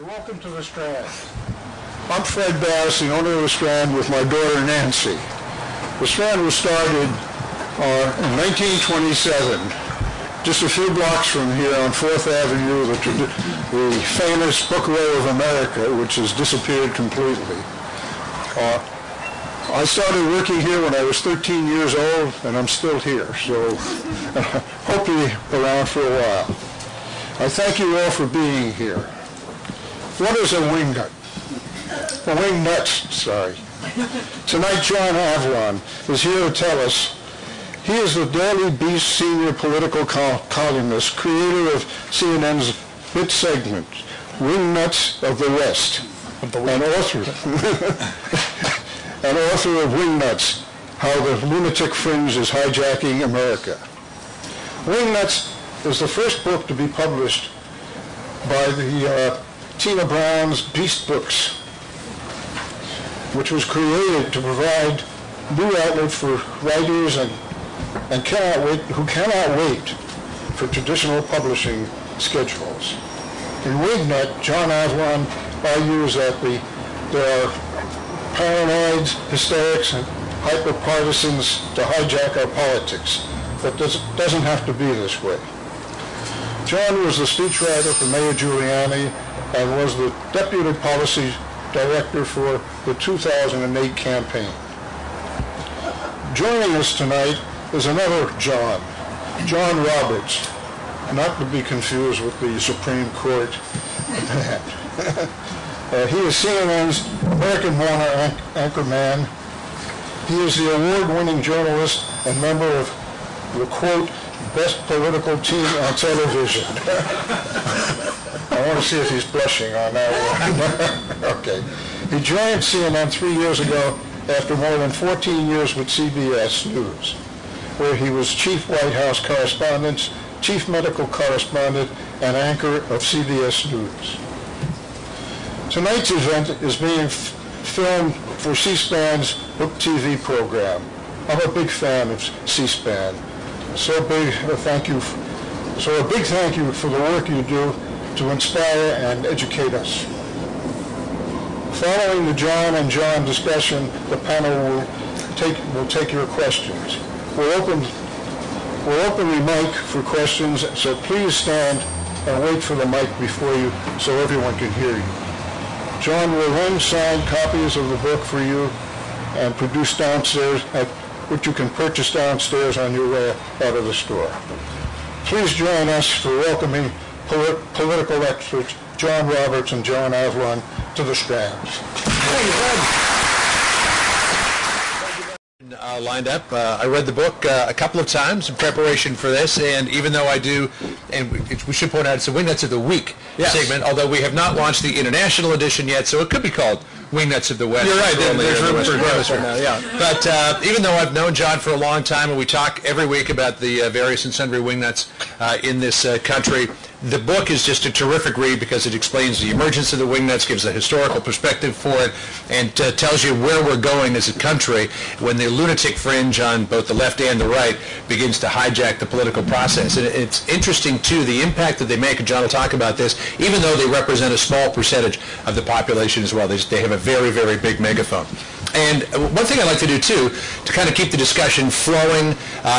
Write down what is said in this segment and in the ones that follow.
Welcome to the Strand. I'm Fred Bass, the owner of the Strand, with my daughter Nancy. The Strand was started in 1927, just a few blocks from here on 4th Avenue, the famous Book Row of America, which has disappeared completely. I started working here when I was 13 years old, and I'm still here, so hope to be around for a while. I thank you all for being here. What is a wingnut? A wingnuts, sorry. Tonight, John Avlon is here to tell us. He is the Daily Beast senior political columnist, creator of CNN's hit segment, Wingnuts of the West, and author of Wingnuts, How the Lunatic Fringe is Hijacking America. Wingnuts is the first book to be published by the Tina Brown's Beast Books, which was created to provide new outlet for writers who cannot wait for traditional publishing schedules. In Wingnut, John Avlon argues that there are paranoids, hysterics, and hyper-partisans to hijack our politics, but doesn't have to be this way. John was the speechwriter for Mayor Giuliani and was the deputy policy director for the 2008 campaign. Joining us tonight is another John, John Roberts, not to be confused with the Supreme Court man. He is CNN's American Morning anchorman. He is the award-winning journalist and member of the, quote, best political team on television. I want to see if he's blushing on that one. Okay. He joined CNN 3 years ago after more than 14 years with CBS News, where he was chief White House correspondent, chief medical correspondent, and anchor of CBS News. Tonight's event is being filmed for C-SPAN's Book TV program. I'm a big fan of C-SPAN. So a big thank you for the work you do to inspire and educate us. Following the John and John discussion, the panel will take your questions. We'll open the mic for questions, so please stand and wait for the mic before you so everyone can hear you. John will then sign copies of the book for you and produce downstairs, which you can purchase downstairs on your way out of the store. Please join us for welcoming political experts John Roberts and John Avlon to the Strand. Thank you, Fred. Lined up. I read the book a couple of times in preparation for this, and even though I do, and we should point out it's a Wingnuts of the Week segment, although we have not launched the international edition yet, so it could be called Wingnuts of the West. You're right, there's room for growth right now, yeah. But even though I've known John for a long time, and we talk every week about the various and sundry Wingnuts in this country, the book is just a terrific read because it explains the emergence of the Wingnuts, gives a historical perspective for it, and tells you where we're going as a country when the lunatic fringe on both the left and the right begins to hijack the political process. And it's interesting, too, the impact that they make, and John will talk about this, even though they represent a small percentage of the population as well. They have a very, very big megaphone. And one thing I like to do, too, to kind of keep the discussion flowing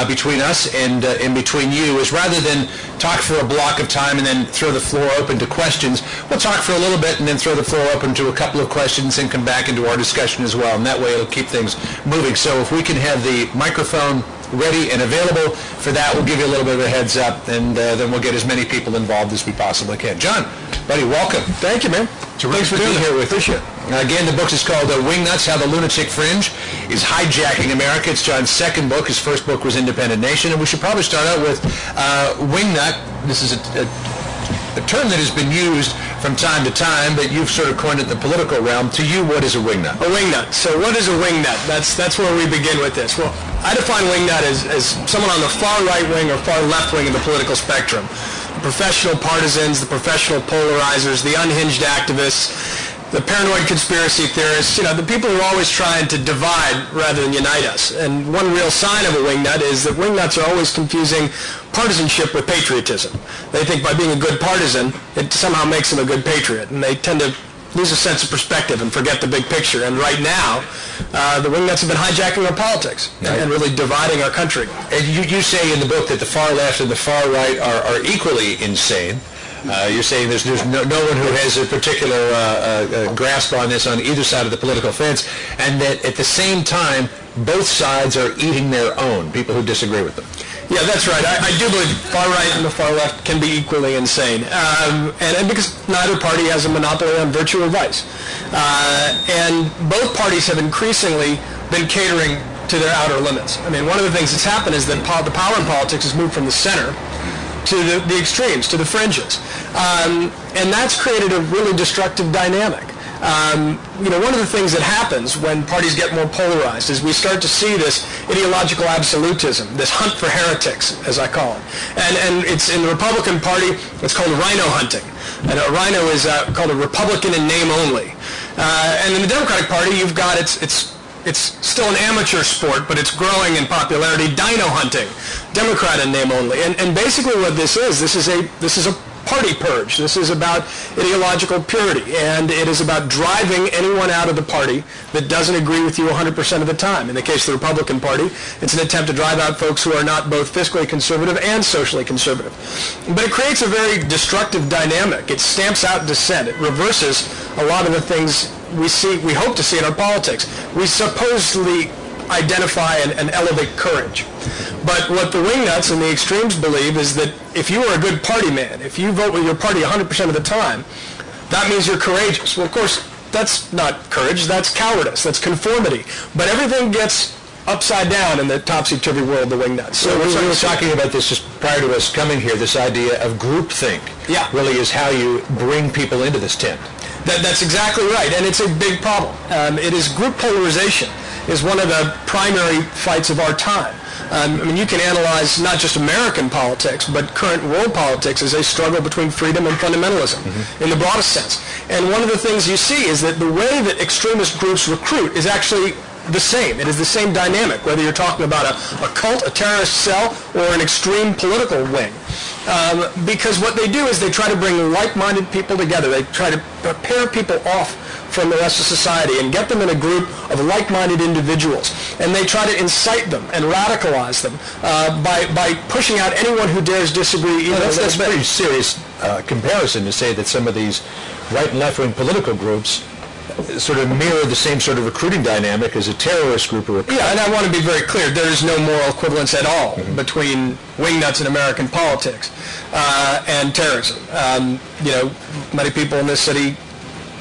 between us and between you, is rather than talk for a block of time and then throw the floor open to questions, we'll talk for a little bit and then throw the floor open to a couple of questions and come back into our discussion as well. And that way it'll keep things moving. So if we can have the microphone ready and available for that, we'll give you a little bit of a heads up, and then we'll get as many people involved as we possibly can. John, buddy, welcome. Thank you, man. Thanks for being here with us. Appreciate it. Again, the book is called Wingnuts, How the Lunatic Fringe is Hijacking America. It's John's second book. His first book was Independent Nation. And we should probably start out with Wingnut. This is a term that has been used from time to time, but you've sort of coined it in the political realm. To you, what is a wingnut? A wingnut. So what is a wingnut? That's where we begin with this. Well, I define wingnut as someone on the far right wing or far left wing of the political spectrum. The professional partisans, the professional polarizers, the unhinged activists, the paranoid conspiracy theorists, the people who are always trying to divide rather than unite us. And one real sign of a wingnut is that wingnuts are always confusing partisanship with patriotism. They think by being a good partisan, it somehow makes them a good patriot. And they tend to lose a sense of perspective and forget the big picture. And right now, the wingnuts have been hijacking our politics and really dividing our country. And you say in the book that the far left and the far right are equally insane. You're saying there's no one who has a particular grasp on this on either side of the political fence, and that at the same time, both sides are eating their own, people who disagree with them. Yeah, that's right. I do believe the far right and the far left can be equally insane, and because neither party has a monopoly on virtue or vice. And both parties have increasingly been catering to their outer limits. I mean, one of the things that's happened is that the power in politics has moved from the center to the extremes, to the fringes. And that's created a really destructive dynamic. One of the things that happens when parties get more polarized is we start to see this ideological absolutism, this hunt for heretics, as I call it. And it's in the Republican Party, it's called rhino hunting. And a rhino is called a Republican in name only. And in the Democratic Party, you've got it's still an amateur sport, but it's growing in popularity. Dino hunting, Democrat in name only, and basically what this is a party purge. This is about ideological purity, and it is about driving anyone out of the party that doesn't agree with you 100% of the time. In the case of the Republican Party, it's an attempt to drive out folks who are not both fiscally conservative and socially conservative. But it creates a very destructive dynamic. It stamps out dissent. It reverses a lot of the things we hope to see in our politics. We supposedly identify and elevate courage. But what the wingnuts and the extremes believe is that if you are a good party man, if you vote with your party 100% of the time, that means you're courageous. Well, of course, that's not courage, that's cowardice, that's conformity. But everything gets upside down in the topsy-turvy world of the wingnuts. So we were talking about this just prior to us coming here, this idea of groupthink really is how you bring people into this tent. That's exactly right, and it's a big problem. It is group polarization is one of the primary fights of our time. You can analyze not just American politics, but current world politics as a struggle between freedom and fundamentalism in the broadest sense. And one of the things you see is that the way that extremist groups recruit is actually the same. It is the same dynamic, whether you're talking about a cult, a terrorist cell, or an extreme political wing. Because what they do is they try to bring like-minded people together. They try to pair people off from the rest of society and get them in a group of like-minded individuals. And they try to incite them and radicalize them by pushing out anyone who dares disagree. That's a pretty serious comparison to say that some of these right and left-wing political groups sort of mirror the same sort of recruiting dynamic as a terrorist group. Yeah, and I want to be very clear. There is no moral equivalence at all between wingnuts in American politics and terrorism. Many people in this city,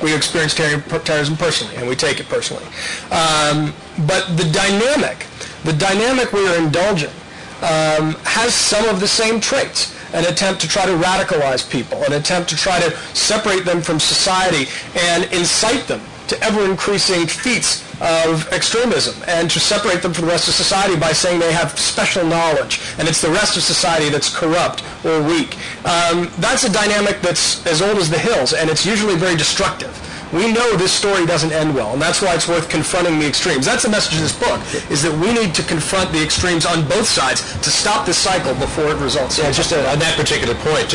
we experience terrorism personally, and we take it personally. But the dynamic we are indulging has some of the same traits. An attempt to try to radicalize people, an attempt to try to separate them from society and incite them to ever-increasing feats of extremism, and to separate them from the rest of society by saying they have special knowledge and it's the rest of society that's corrupt or weak. That's a dynamic that's as old as the hills, and it's usually very destructive. We know this story doesn't end well, and that's why it's worth confronting the extremes. That's the message of this book, is that we need to confront the extremes on both sides to stop this cycle before it results. Yeah, just on that particular point,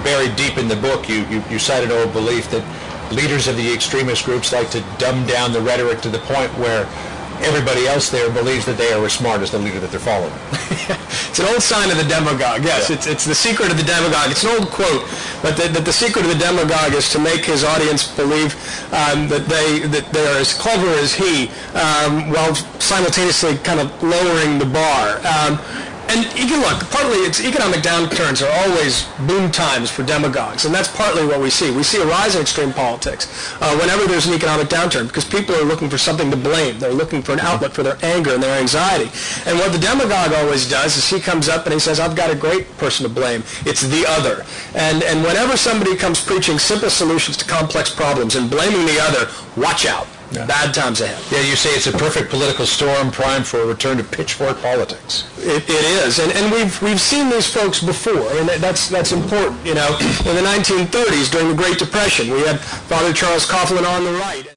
buried deep in the book, you cited an old belief that leaders of the extremist groups like to dumb down the rhetoric to the point where everybody else there believes that they are as smart as the leader that they're following. It's an old sign of the demagogue, yes. Yeah. It's the secret of the demagogue. It's an old quote, but the secret of the demagogue is to make his audience believe that they are as clever as he, while simultaneously kind of lowering the bar. And you can look, partly it's economic downturns are always boom times for demagogues, and that's partly what we see. We see a rise in extreme politics whenever there's an economic downturn, because people are looking for something to blame. They're looking for an outlet for their anger and their anxiety. And what the demagogue always does is he comes up and he says, I've got a great person to blame. It's the other. And whenever somebody comes preaching simple solutions to complex problems and blaming the other, watch out. Bad times ahead. Yeah, you say it's a perfect political storm primed for a return to pitchfork politics. It is, and we've seen these folks before, and that's important. In the 1930s, during the Great Depression, we had Father Charles Coughlin on the right.